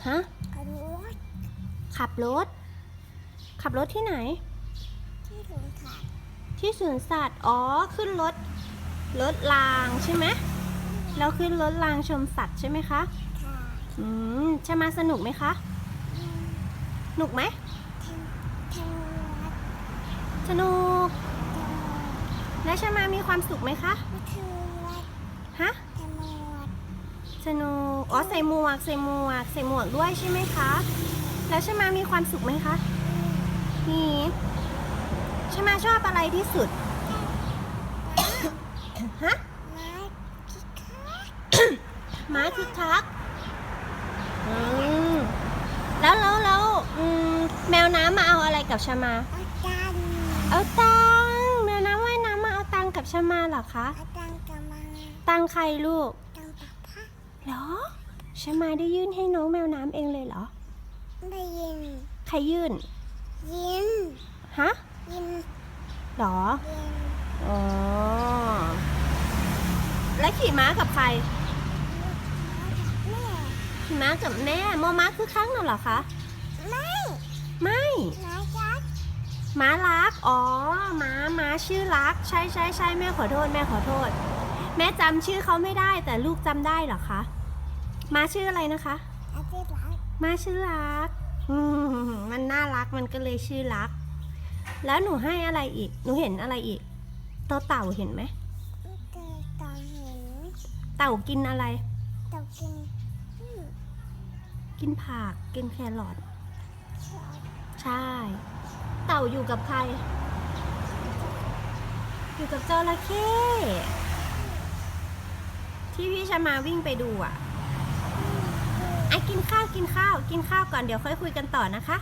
ฮะ ขับรถ ขับรถ ขับรถที่ไหน ที่สวนสัตว์ ที่สวนสัตว์ อ๋อ ขึ้นรถ รถรางใช่ไหมเราขึ้นรถรางชมสัตว์ใช่ไหมคะ ค่ะ ชมาสนุกไหมคะ สนุกไหม ทางวัด สนุก แล้วชมามีความสุขไหมคะ ไม่คือวัด ฮะ ทางวัด สนุก อ๋อ ใส่หมวก ใส่หมวก ใส่หมวกด้วยใช่ไหมคะ แล้วชมามีความสุขไหมคะ นี่ชมาชอบอะไรที่สุด ฮะ ม้าคิดค่ะ ม้าคึกคักแล้วแมวน้ำมาเอาอะไรกับชมา อาจารย์ เอาตังค์แมวน้ำว่ายน้ำมาเอาตังค์กับชมาเหรอคะ อาจารย์กำลัง ตังค์ใครลูก ตังปะพะ เหรอชมาได้ยื่นให้น้องแมวน้ำเองเลยเหรอ ได้ยิน ใครยื่น ยิน ฮะ ยิน เหรอ ยิน อ๋อ แล้วขี่ม้ากับใคร แม่ ขี่ม้ากับแม่มอม้าคือครั้งน่ะเหรอคะ ไม่ ไม่ ม้าจัด ม้ารัก อ๋อ ม้าชื่อรัก ใช่แม่ขอโทษ แม่ขอโทษ แม่จำชื่อเขาไม่ได้แต่ลูกจำได้เหรอคะ ม้าชื่ออะไรนะคะ อาจารย์รัก ม้าชื่อรักมันน่ารักมันก็เลยชื่อรัก แล้วหนูให้อะไรอีก หนูเห็นอะไรอีกตัวเต่าเห็นไหม เกิดตอนเห็น เต่ากินอะไร ตกกิน กินผัก กินแครอท ชอบ ใช่ เต่าอยู่กับใคร อยู่กับจระเข้ที่พี่ชมาวิ่งไปดูอ่ะ กินข้าวก่อนเดี๋ยวค่อยคุยกันต่อนะคะ